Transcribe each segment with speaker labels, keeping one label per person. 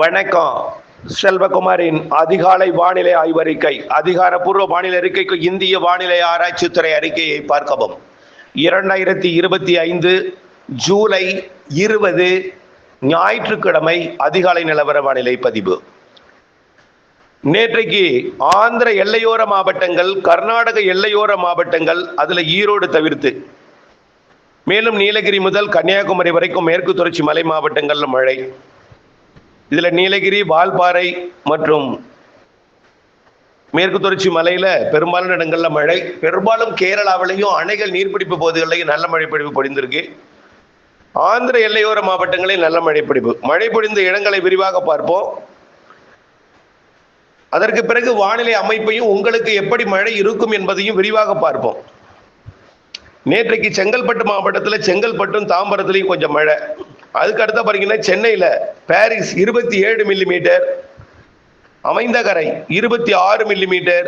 Speaker 1: வணக்கம். செல்வகுமாரின் அதிகாலை வானிலை ஆய்வறிக்கை. அதிகாரப்பூர்வ வானிலை அறிக்கைக்கு இந்திய வானிலை ஆராய்ச்சித்துறை அறிக்கையை பார்க்கவும். 2025 ஜூலை 20 ஞாயிற்றுக்கிழமை அதிகாலை நிலவர வானிலை பதிவு. நேற்றைக்கு ஆந்திர எல்லையோர மாவட்டங்கள், கர்நாடக எல்லையோர மாவட்டங்கள், அதுல ஈரோடு தவிர்த்து, மேலும் நீலகிரி முதல் கன்னியாகுமரி வரைக்கும் மேற்கு தொடர்ச்சி மலை மாவட்டங்கள்ல மழை. இதுல நீலகிரி, வால்பாறை மற்றும் மேற்கு தொடர்ச்சி மலையில பெரும்பாலான இடங்கள்ல மழை. பெரும்பாலும் கேரளாவிலையும் அணைகள் நீர்பிடிப்பு பகுதிகளிலையும் நல்ல மழை பொழிவு பொழிந்திருக்கு. ஆந்திர எல்லையோர மாவட்டங்களில் நல்ல மழை பொழிவு. மழை பொழிந்த இடங்களை விரிவாக பார்ப்போம். அதற்கு பிறகு வானிலை அமைப்பையும் உங்களுக்கு எப்படி மழை இருக்கும் என்பதையும் விரிவாக பார்ப்போம். நேற்றைக்கு செங்கல்பட்டு மாவட்டத்தில், செங்கல்பட்டும் தாம்பரத்திலையும் கொஞ்சம் மழை. அதுக்கு அடுத்த பாத்தீங்கன்னா சென்னையில Parrys 27 millimetre, Aminjikarai 26 millimetre,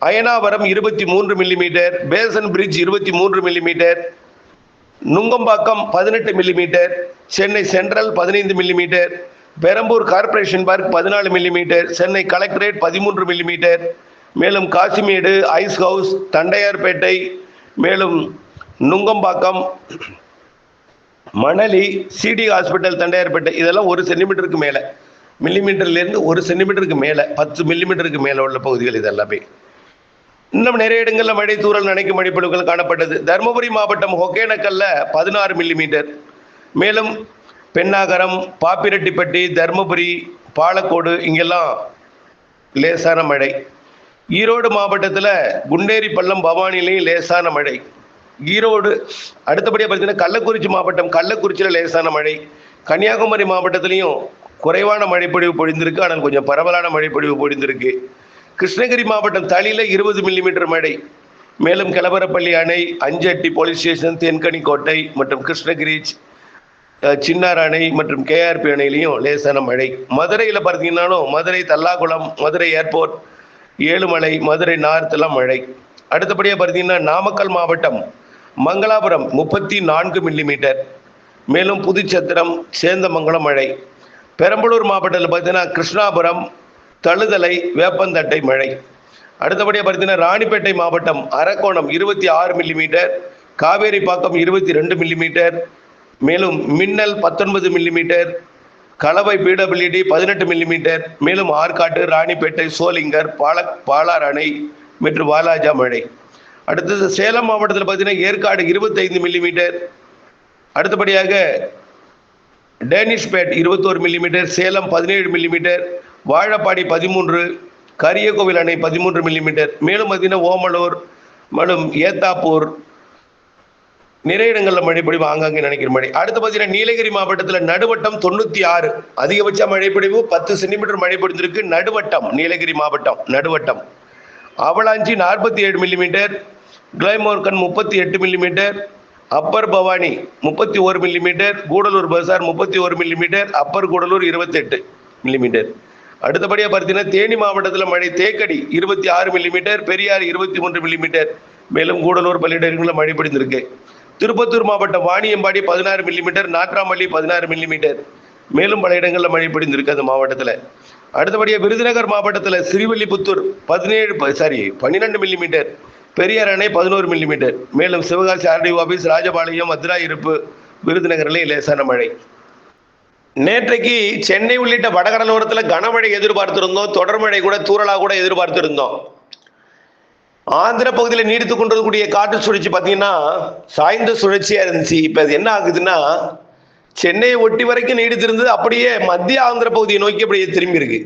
Speaker 1: Ayanavaram 23 millimetre, Basin Bridge 23 millimetre, Nungambakkam 18 millimetre, Chennai Central 15 millimetre, Perambur corporation park 14 millimetre, Chennai collectorate 13 millimetre, மேலும் காசிமேடு, ஐஸ் ஹவுஸ், தண்டையார்பேட்டை, மேலும் நுங்கம்பாக்கம், மணலி, சிடி ஹாஸ்பிட்டல் தண்டையார்பேட்டை, இதெல்லாம் 1 சென்டிமீட்டருக்கு மேலே, மில்லிமீட்டர்லேருந்து 1 சென்டிமீட்டருக்கு மேலே, 10 மில்லிமீட்டருக்கு மேலே உள்ள பகுதிகள் இதெல்லாமே. இன்னும் நிறைய இடங்களில் மழை தூறல் நனைக்கும் மழைப்பொழிவுகள் காணப்பட்டது. தருமபுரி மாவட்டம் ஒகேனக்கல்ல 16 மில்லிமீட்டர், மேலும் பெண்ணாகரம், பாப்பிரெட்டிப்பட்டி, தருமபுரி, பாலக்கோடு இங்கெல்லாம் லேசான மழை. ஈரோடு மாவட்டத்தில் குண்டேரி பள்ளம், பவானிலையும் லேசான மழை. ஈரோடு அடுத்தபடியாக பார்த்தீங்கன்னா கள்ளக்குறிச்சி மாவட்டம், கள்ளக்குறிச்சியில் லேசான மழை. கன்னியாகுமரி மாவட்டத்திலையும் குறைவான மழைப்பொழிவு பொழிந்திருக்கு, ஆனால் கொஞ்சம் பரவலான மழைப்பொழிவு பொழிந்திருக்கு. கிருஷ்ணகிரி மாவட்டம் தளியில் 20 மில்லிமீட்டர் மழை. மேலும் கிளவரப்பள்ளி அணை, அஞ்சட்டி போலீஸ் ஸ்டேஷன், தென்கனி கோட்டை மற்றும் கிருஷ்ணகிரி சின்னார் அணை மற்றும் கேஆர்பி அணையிலையும் லேசான மழை. மதுரையில் பார்த்தீங்கன்னாலும் மதுரை தல்லாகுளம், மதுரை ஏர்போர்ட், ஏழுமலை, மதுரை நார்த் எல்லாம் மழை. அடுத்தபடியாக பார்த்தீங்கன்னா நாமக்கல் மாவட்டம் மங்களாபுரம் 34 மில்லிமீட்டர், மேலும் புதுச்சத்திரம், சேந்தமங்கலம் மழை. பெரம்பலூர் மாவட்டத்தில் பார்த்தீங்கன்னா கிருஷ்ணாபுரம், தழுதலை, வேப்பந்தட்டை மழை. அடுத்தபடியாக பார்த்தீங்கன்னா ராணிப்பேட்டை மாவட்டம் அரக்கோணம் 26 மில்லிமீட்டர், காவேரிப்பாக்கம் 22 மில்லிமீட்டர், மேலும் மின்னல் 19 மில்லிமீட்டர், கலவை பிடபிள்யூடி 18 மில்லிமீட்டர், மேலும் ஆற்காட்டு, ராணிப்பேட்டை, சோளிங்கர், பாலார் அணை மற்றும் வாலாஜா மழை. அடுத்தது சேலம் மாவட்டத்தில் பார்த்தீங்கன்னா ஏற்காடு 25 மில்லிமீட்டர், அடுத்தபடியாக டேனிஷ்பேட் 21 மில்லிமீட்டர், சேலம் 17 மில்லிமீட்டர், வாழப்பாடி 13, கரியகோவில் அணை 13 மில்லிமீட்டர், மேலும் பார்த்தீங்கன்னா ஓமலூர் மற்றும் ஏத்தாப்பூர் நிறைய இடங்களில் மழைப்பொழிவு ஆங்காங்கே நினைக்கிற மழை. அடுத்து பார்த்தீங்கன்னா நீலகிரி மாவட்டத்தில் நடுவட்டம் 96, அதிகபட்ச மழைப்பொழிவு 10 சென்டிமீட்டர் மழை பொழிந்திருக்கு. நடுவட்டம் நீலகிரி மாவட்டம் Naduvattam. Avalanchi 47 millimetre, Glenmorgan 38 millimetre, upper Bhavani 31 millimetre, Gudalur Bazar 31 millimetre, upper Gudalur 28 millimetre. அடுத்தபடியாக பார்த்தீங்கன்னா தேனி மாவட்டத்தில் மழை. தேக்கடி 26 மில்லிமீட்டர், பெரியார் 23 மில்லிமீட்டர், மேலும் கூடலூர் பள்ளியிடங்களில் மழை பொழிந்திருக்கு. திருப்பத்தூர் மாவட்டம் வாணியம்பாடி 16 மில்லிமீட்டர், நாட்ராமல்லி 16 மில்லிமீட்டர், மேலும் பல இடங்களில் மழை பொழிந்திருக்கு அந்த மாவட்டத்தில். அடுத்தபடியாக விருதுநகர் மாவட்டத்தில் ஸ்ரீவில்லிபுத்தூர் 12 மில்லிமீட்டர், பெரியார் அணை 11 மில்லிமீட்டர், மேலும் சிவகாசி ஆர்டிஓ ஆபீஸ், ராஜபாளையம், மதுரா இருப்பு, விருதுநகரிலே லேசான மழை. நேற்றைக்கு சென்னை உள்ளிட்ட வடகடலோரத்தில் கனமழை எதிர்பார்த்திருந்தோம். தொடர்மழை கூட, தூறலாக கூட எதிர்பார்த்திருந்தோம். ஆந்திர பகுதியில் நீடித்துக் கொண்டிருக்கக்கூடிய காற்று சுழற்சி பார்த்தீங்கன்னா சாய்ந்த சுழற்சியா இருந்துச்சு. இப்ப அது என்ன ஆகுதுன்னா சென்னையை ஒட்டி வரைக்கும் நீடித்திருந்தது, அப்படியே மத்திய ஆந்திர பகுதியை நோக்கி அப்படியே திரும்பி இருக்கு.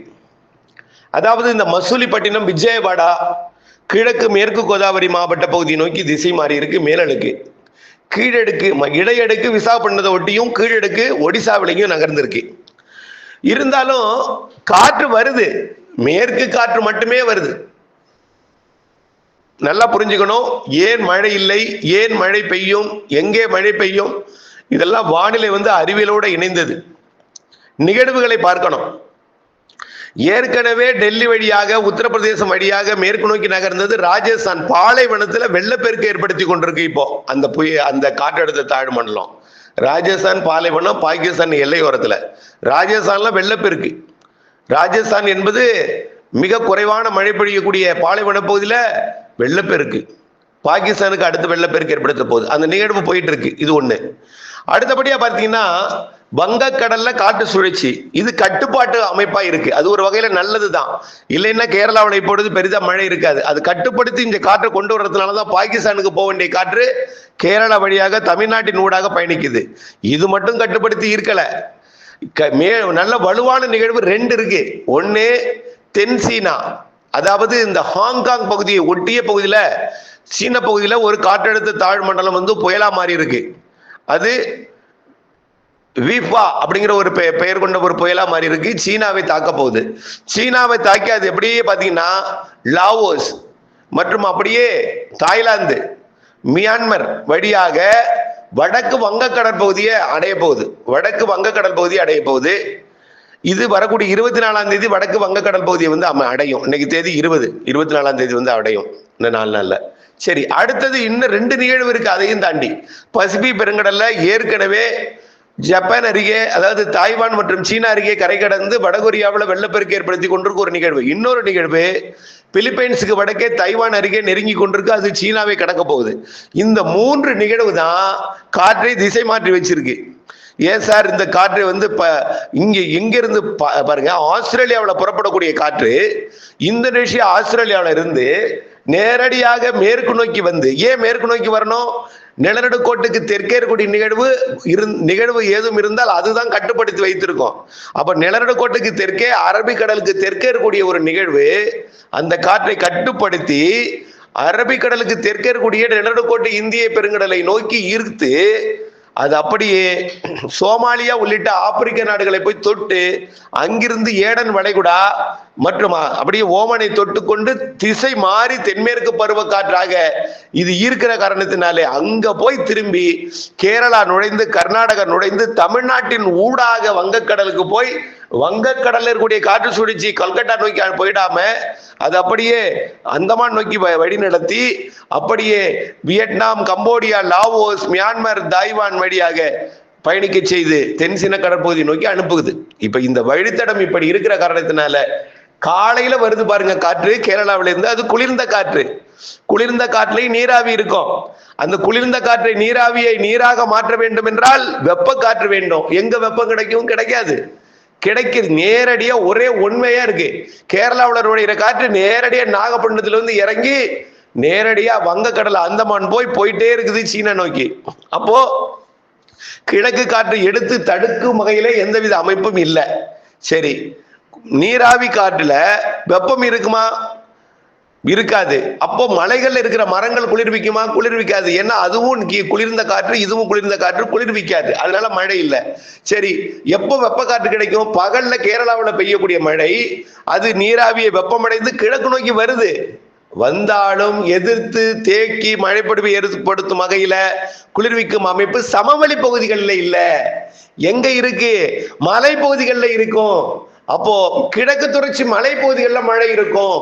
Speaker 1: அதாவது இந்த மசூலிப்பட்டினம், விஜயவாடா, கிழக்கு மேற்கு கோதாவரி மாவட்ட பகுதியை நோக்கி திசை மாறி இருக்கு. மேலடுக்கு, கீழடுக்கு, இடையடுக்கு விசாகப்பட்டினத்தை ஒட்டியும், கீழடுக்கு ஒடிசாவிலையும் நகர்ந்திருக்கு. இருந்தாலும் காற்று வருது, மேற்கு காற்று மட்டுமே வருது. நல்லா புரிஞ்சுக்கணும். ஏன் மழை இல்லை, ஏன் மழை பெய்யும், எங்கே மழை பெய்யும், இதெல்லாம் வானிலை அறிவியலோடு இணைந்தது. நிகழ்வுகளை பார்க்கணும். ஏற்கனவே டெல்லி வழியாக, உத்தரப்பிரதேசம் வழியாக மேற்கு நோக்கி நகர்ந்தது. ராஜஸ்தான் பாலைவனத்தில் வெள்ளப்பெருக்கு ஏற்படுத்தி கொண்டிருக்கு. இப்போ அந்த காற்றழுத்த தாழ்வு மண்டலம் ராஜஸ்தான் பாலைவனம் பாகிஸ்தான் எல்லையோரத்துல. ராஜஸ்தான்ல வெள்ளப்பெருக்கு. ராஜஸ்தான் என்பது மிக குறைவான மழை பொழியக்கூடிய பாலைவன பகுதியில வெள்ளப்பெருக்கு. பாகிஸ்தானுக்கு அடுத்து வெள்ளப்பெருக்கு ஏற்படுத்த போகுது. அந்த நிகழ்வு போயிட்டு இருக்கு. இது ஒண்ணு. அடுத்தபடியா பார்த்தீங்கன்னா வங்கக்கடல்ல காற்று சுழற்சி, இது கட்டுப்பாட்டு அமைப்பா இருக்கு. அது ஒரு வகையில நல்லதுதான். இல்லைன்னா கேரளாவில் இப்பொழுது பெரிதா மழை இருக்காது. அது கட்டுப்படுத்தி இந்த காற்றை கொண்டு வர்றதுனாலதான் பாகிஸ்தானுக்கு போக வேண்டிய காற்று கேரளா வழியாக தமிழ்நாட்டின் ஊடாக பயணிக்குது. இது மட்டும் கட்டுப்படுத்தி இருக்கல, நல்ல வலுவான நிகழ்வு ரெண்டு இருக்கு. ஒன்னு தென் சீனா, அதாவது இந்த ஹாங்காங் பகுதியை ஒட்டிய பகுதியில சீன பகுதியில ஒரு காற்றழுத்த தாழ் மண்டலம் வந்து புயலா மாறி இருக்கு. அது வீஃபா அப்படிங்கிற ஒரு பெயர் கொண்ட ஒரு புயலா மாறி இருக்கு. சீனாவை தாக்க போகுது. சீனாவை தாக்கி அது எப்படியே பாத்தீங்கன்னா லாவோஸ் மற்றும் அப்படியே தாய்லாந்து, மியான்மர் வழியாக வடக்கு வங்கக்கடல் பகுதியை அடைய போகுது. வடக்கு வங்கக்கடல் பகுதியை அடைய போகுது. இது வரக்கூடிய 24ஆம் தேதி வடக்கு வங்கக்கடல் பகுதியை வந்து அடையும். இன்னைக்கு தேதி 20, 24ஆம் தேதி வந்து அடையும். இந்த 4 நாள்ல. சரி, அடுத்தது இன்னும் 2 நிகழ்வு இருக்கு. அதையும் தாண்டி பசிபிக் பெருங்கடல்ல ஏற்கனவே ஜப்பான் அருகே, அதாவது தாய்வான் மற்றும் சீனா அருகே கரை கடந்து வடகொரியாவில் வெள்ளப்பெருக்கு ஏற்படுத்தி கொண்டிருக்க ஒரு நிகழ்வு. இன்னொரு நிகழ்வு பிலிப்பைன்ஸுக்கு வடக்கே தைவான் அருகே நெருங்கி கொண்டிருக்கு. அது சீனாவை கடக்க போகுது. இந்த 3 நிகழ்வு தான் காற்றை திசை மாற்றி வச்சிருக்கு. ஏன் சார் இந்த காற்று வந்து எங்க இருந்து பாருங்க, ஆஸ்திரேலியாவில் புறப்படக்கூடிய காற்று இந்தோனேஷியா ஆஸ்திரேலியாவில இருந்து நேரடியாக மேற்கு நோக்கி வந்து, ஏன் மேற்கு நோக்கி வரணும்? நிலநடுக்கோட்டுக்கு தெற்கே இருக்கக்கூடிய நிகழ்வு ஏதும் இருந்தால் அதுதான் கட்டுப்படுத்தி வைத்திருக்கோம். அப்ப நிலநடுக்கோட்டுக்கு தெற்கே, அரபிக்கடலுக்கு தெற்கே இருக்கக்கூடிய ஒரு நிகழ்வு அந்த காற்றை கட்டுப்படுத்தி அரபிக்கடலுக்கு தெற்கே இருக்கக்கூடிய நிலநடுக்கோட்டு இந்திய பெருங்கடலை நோக்கி ஈர்த்து அது அப்படியே சோமாலியா உள்ளிட்ட ஆப்பிரிக்க நாடுகளை போய் தொட்டு அங்கிருந்து ஏடன் வளைகுடா மற்றும் அப்படியே ஓமனை தொட்டு கொண்டு திசை மாறி தென்மேற்கு பருவ காற்றாக இது ஈர்க்கிற காரணத்தினாலே அங்க போய் திரும்பி கேரளா நுழைந்து, கர்நாடகா நுழைந்து, தமிழ்நாட்டின் ஊடாக வங்கக்கடலுக்கு போய் வங்கக்கடலில் இருக்கக்கூடிய காற்று சுழற்சி கல்கட்டா நோக்கி போயிடாம அது அப்படியே அந்தமான் நோக்கி வழி நடத்தி அப்படியே Vietnam, Cambodia, Laos, Myanmar, Taiwan வழியாக பயணிக்க செய்து தென்சீன கடற்பகுதி நோக்கி அனுப்புகுது. இப்ப இந்த வழித்தடம் இப்படி இருக்கிற காரணத்தினால காலையில வருது பாருங்க காற்று கேரளாவில இருந்து. அது குளிர்ந்த காற்று. குளிர்ந்த காற்றுலையும் நீராவி இருக்கும். அந்த குளிர்ந்த காற்றை நீராவியை நீராக மாற்ற வேண்டும் என்றால் வெப்ப காற்று வேண்டும். எங்க வெப்பம் கிடைக்கும்? கிடைக்காது. கிடைக்குது நேரடியா. ஒரே உண்மையா இருக்கு. கேரளாவில் நுழைகிற காற்று நேரடியா நாகப்பட்டினத்துல வந்து இறங்கி நேரடியா வங்கக்கடல் அந்தமான் போயிட்டே இருக்குது சீனா நோக்கி. அப்போ கிழக்கு காற்று எடுத்து தடுக்கும் வகையில எந்தவித அமைப்பும் இல்லை. சரி, நீராவி காற்றுல வெப்பம் இருக்குமா? இருக்காது. அப்போ மலைகள்ல இருக்கிற மரங்கள் குளிர்விக்குமா? குளிர்விக்காது. ஏன்னா அதுவும் குளிர்ந்த காற்று, இதுவும் குளிர்ந்த காற்று, குளிர்விக்காது. அதனால மழை இல்லை. சரி, எப்போ வெப்ப காற்று கிடைக்கும்? பகல்ல கேரளாவில் பெய்யக்கூடிய மழை அது நீராவியை வெப்பமடைந்து கிழக்கு நோக்கி வருது. வந்தாலும் எதிர்த்து தேக்கி மழைப்பொழிவை ஏற்படுத்தும் வகையில குளிர்விக்கும் அமைப்பு சமவெளி பகுதிகளில் இல்ல. எங்க இருக்கு? மலை பகுதிகளில் இருக்கும். அப்போ கிழக்கு தொடர்ச்சி மலை பகுதிகளில் மழை இருக்கும்.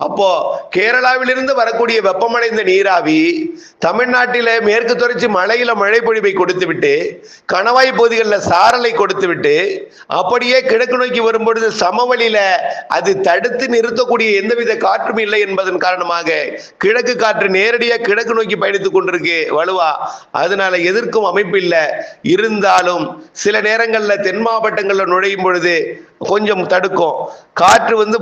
Speaker 1: அப்போ கேரளாவிலிருந்து வரக்கூடிய வெப்பமடைந்த நீராவி தமிழ்நாட்டில மேற்கு தொடர்ச்சி மலையில மழை பொழிவை கொடுத்து விட்டு கணவாய் பகுதிகளில் சாரலை கொடுத்து விட்டு அப்படியே கிழக்கு நோக்கி வரும்பொழுது சமவெளியில அது தடுத்து நிறுத்தக்கூடிய எந்தவித காற்றும் இல்லை என்பதன் காரணமாக கிழக்கு காற்று நேரடியாக கிழக்கு நோக்கி பயணித்துக் கொண்டிருக்கு வலுவா. அதனால எதிர்க்கும் அமைப்பு இல்லை. இருந்தாலும் சில நேரங்கள்ல தென் மாவட்டங்கள்ல நுழையும் பொழுது கொஞ்சம் தடுக்கும். காற்று வந்து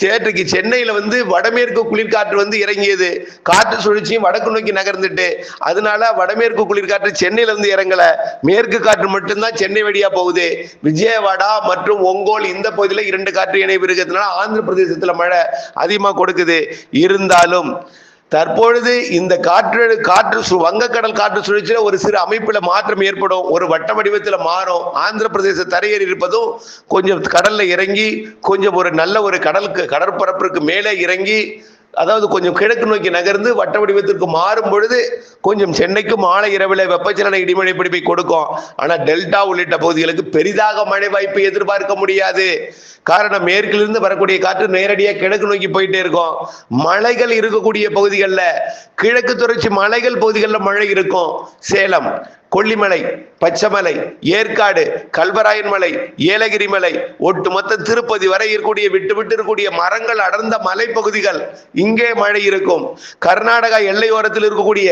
Speaker 1: சேற்றுக்கு சென்னையில வந்து வடமேற்கு குளிர்காற்று வந்து இறங்கியது. காற்று சுழற்சியும் வடக்கு நோக்கி நகர்ந்துட்டு அதனால வடமேற்கு குளிர்காற்று சென்னையில இருந்து இறங்கல. மேற்கு காற்று மட்டும்தான் சென்னை வழியா போகுது. விஜயவாடா மற்றும் ஒங்கோல் இந்த பகுதியில 2 காற்று இணைவு இருக்கிறதுனால ஆந்திர பிரதேசத்துல மழை அதிகமா கொடுக்குது. இருந்தாலும் தற்பொழுது இந்த காற்று வங்கக்கடல் காற்று சுழற்சியில ஒரு சிறு அமைப்புல மாற்றம் ஏற்படும். ஒரு வட்ட வடிவத்துல மாறும். ஆந்திர பிரதேச தரையேறி இருப்பதும் கொஞ்சம் கடல்ல இறங்கி கொஞ்சம் ஒரு நல்ல ஒரு கடற்பரப்பிற்கு மேலே இறங்கி அதாவது கொஞ்சம் கிழக்கு நோக்கி நகர்ந்து வட்ட வடிவத்திற்கு மாறும் பொழுது கொஞ்சம் சென்னைக்கும் மாலை இரவில் வெப்பச்சலன இடிமழை பிடிப்பை கொடுக்கும். ஆனா டெல்டா உள்ளிட்ட பகுதிகளுக்கு பெரிதாக மழை வாய்ப்பு எதிர்பார்க்க முடியாது. காரணம், மேற்கிலிருந்து வரக்கூடிய காற்று நேரடியாக கிழக்கு நோக்கி போயிட்டே இருக்கும். மலைகள் இருக்கக்கூடிய பகுதிகளில் கிழக்கு தொடர்ச்சி மலைகள் பகுதிகளில் மழை இருக்கும். சேலம், கொல்லிமலை, பச்சைமலை, ஏற்காடு, கல்வராயன் மலை, ஏலகிரி மலை, ஒட்டுமொத்த திருப்பதி வரை இருக்கக்கூடிய விட்டு இருக்கக்கூடிய மரங்கள் அடர்ந்த மலைப்பகுதிகள், இங்கே மழை இருக்கும். கர்நாடகா எல்லையோரத்தில் இருக்கக்கூடிய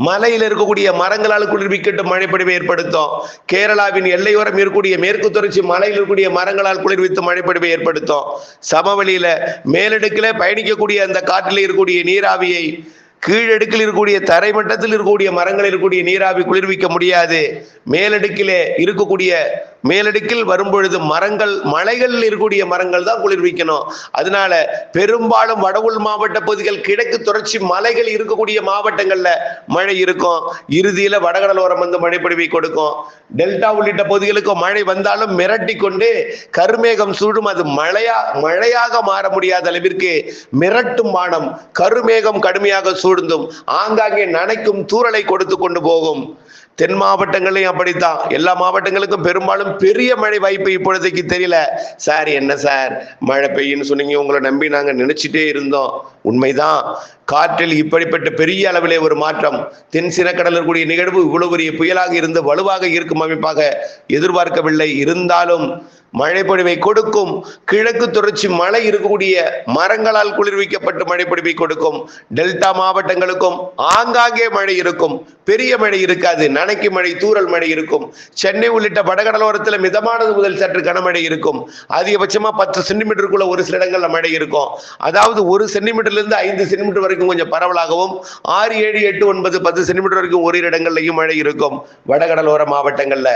Speaker 1: மலையில் இருக்கக்கூடிய மரங்களால் குளிர்விக்கட்டும் மழைப்பொழிவை ஏற்படுத்தும். கேரளாவின் எல்லையோரம் இருக்கக்கூடிய மேற்கு தொடர்ச்சி மலையில் இருக்கக்கூடிய மரங்களால் குளிர்வித்து மழைப்பொழிவை ஏற்படுத்தும். சமவெளியில மேலடுக்கில பயணிக்கக்கூடிய அந்த காற்றில் இருக்கக்கூடிய நீராவியை கீழடுக்கில் இருக்கக்கூடிய தரைமட்டத்தில் இருக்கக்கூடிய மரங்கள் இருக்கக்கூடிய நீராவி குளிர்விக்க முடியாது. மேலடுக்கிலே இருக்கக்கூடிய மேலடுக்கில் வரும்பொழுது மலைகள் இருக்கக்கூடிய மரங்கள் தான் குளிர்விக்கணும். அதனால பெரும்பாலும் வடவுள் மாவட்ட பகுதிகள், கிழக்கு தொடர்ச்சி மலைகள் இருக்கக்கூடிய மாவட்டங்கள்ல மழை இருக்கும். இறுதியில வடகடலோரம் வந்து மழை பொழிவை கொடுக்கும். டெல்டா உள்ளிட்ட பகுதிகளுக்கு மழை வந்தாலும் மிரட்டி கொண்டு கருமேகம் சூடும். அது மழையாக மாற முடியாத அளவிற்கு மிரட்டும் வானம், கருமேகம் கடுமையாக சூழ்ந்தும் ஆங்காங்கே நனைக்கும் தூறலை கொடுத்து கொண்டு போகும். தென் மாவட்டங்களையும் அப்படித்தான். எல்லா மாவட்டங்களுக்கும் பெரும்பாலும் பெரிய மழை வாய்ப்பு இப்பொழுதைக்கு தெரியல. சார் என்ன சார் மழை பெய்யுன்னு சொன்னீங்க, உங்களை நம்பி நாங்க நினைச்சிட்டே இருந்தோம். உண்மைதான், காற்றில் இப்படிப்பட்ட பெரிய அளவிலே ஒரு மாற்றம், தென் சினக்கடலில் இருக்கக்கூடிய நிகழ்வு இவ்வளவு பெரிய புயலாக இருந்து வலுவாக இருக்கும் அமைப்பாக எதிர்பார்க்கவில்லை. இருந்தாலும் மழைப்பொழிவை கொடுக்கும். கிழக்கு தொடர்ச்சி மலை இருக்கக்கூடிய மரங்களால் குளிர்விக்கப்பட்டு மழைப்பொழிவை கொடுக்கும். டெல்டா மாவட்டங்களுக்கும் ஆங்காங்கே மழை இருக்கும், பெரிய மழை இருக்காது, நனைக்கு மழை, தூறல் மழை இருக்கும். சென்னை உள்ளிட்ட வடகடலோரத்தில் மிதமானது முதல் சற்று கனமழை இருக்கும். அதிகபட்சமா 10 சென்டிமீட்டருக்குள்ள ஒரு சில இடங்கள்ல மழை இருக்கும். அதாவது 1 சென்டிமீட்டர்ல இருந்து 5 சென்டிமீட்டர் வரைக்கும் கொஞ்சம் பரவலாகவும், 6, 7, 8, 9, 10 சென்டிமீட்டர் வரைக்கும் ஒரு இடங்கள்லையும் மழை இருக்கும். வடகடலோர மாவட்டங்கள்ல,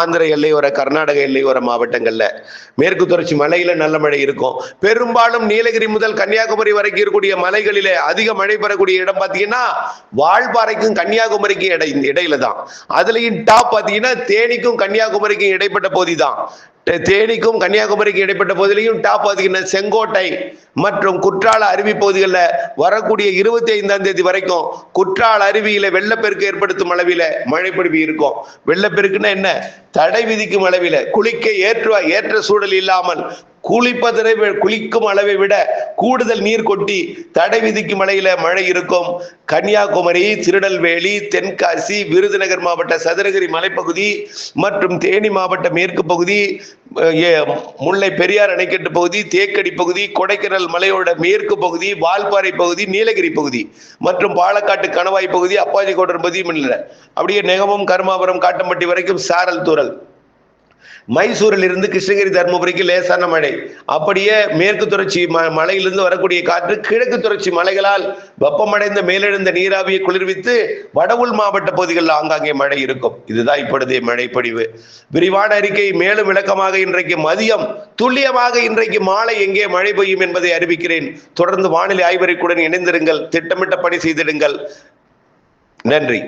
Speaker 1: ஆந்திர எல்லையோர, கர்நாடக எல்லையோர மாவட்டங்கள்ல, மேற்கு தொடர்ச்சி மலையில நல்ல மழை இருக்கும். பெரும்பாலும் நீலகிரி முதல் கன்னியாகுமரி வரைக்கும் இருக்கக்கூடிய மலைகளிலே அதிக மழை பெறக்கூடிய இடம் பாத்தீங்கன்னா வால்பாறைக்கும் கன்னியாகுமரிக்கும் இடையில தான். அதுலயும் டாப் பாத்தீங்கன்னா தேனிக்கும் கன்னியாகுமரிக்கும் இடைப்பட்ட பகுதி தான். தேனிக்கும் கன்னியாகுமரிக்கு இடைப்பட்ட பகுதியிலையும் டாப் பாத்தீங்கன்னா செங்கோட்டை மற்றும் குற்றால அருவி பகுதிகளில் வரக்கூடிய 25ஆம் தேதி வரைக்கும் குற்றால அருவியில வெள்ளப்பெருக்கு ஏற்படுத்தும் அளவில மழைப்பொழிவு இருக்கும். வெள்ளப்பெருக்குன்னா என்ன? தடை விதிக்கும் அளவில, குளிக்க ஏற்ற சூழல் இல்லாமல் குளிக்கும் அளவை விட கூடுதல் நீர் கொட்டி தடை விதிக்கும் மலையில மழை இருக்கும். கன்னியாகுமரி, திருநெல்வேலி, தென்காசி, விருதுநகர் மாவட்ட சதுரகிரி மலைப்பகுதி மற்றும் தேனி மாவட்ட மேற்கு பகுதி, முல்லை பெரியார் அணைக்கட்டு பகுதி, தேக்கடி பகுதி, கொடைக்கானல் மலையோட மேற்கு பகுதி, வால்பாறை பகுதி, நீலகிரி பகுதி மற்றும் பாலக்காட்டு கணவாய் பகுதி, அப்பாஜி கோட்டர் பகுதியும் இல்லை. அப்படியே நெகமம், கருமாபுரம், காட்டம்பட்டி வரைக்கும் சாரல் தூறல். மைசூரில் இருந்து கிருஷ்ணகிரி, தருமபுரிக்கு லேசான மழை. அப்படியே மேற்கு தொடர்ச்சி மலையிலிருந்து வரக்கூடிய காற்று கிழக்கு தொடர்ச்சி மலைகளால் வெப்பமடைந்த மேலெழுந்த நீராவியை குளிர்வித்து வடவுள் மாவட்ட பகுதிகளில் ஆங்காங்கே மழை இருக்கும். இதுதான் இப்பொழுதைய மழைப்பொழிவு. விரிவான அறிக்கை மேலும் விளக்கமாக இன்றைக்கு மதியம், துல்லியமாக இன்றைக்கு மாலை எங்கே மழை பெய்யும் என்பதை அறிவிக்கிறேன். தொடர்ந்து வானிலை ஆய்வறிக்கையுடன் இணைந்திருங்கள், திட்டமிட்ட பணி செய்திடுங்கள். நன்றி.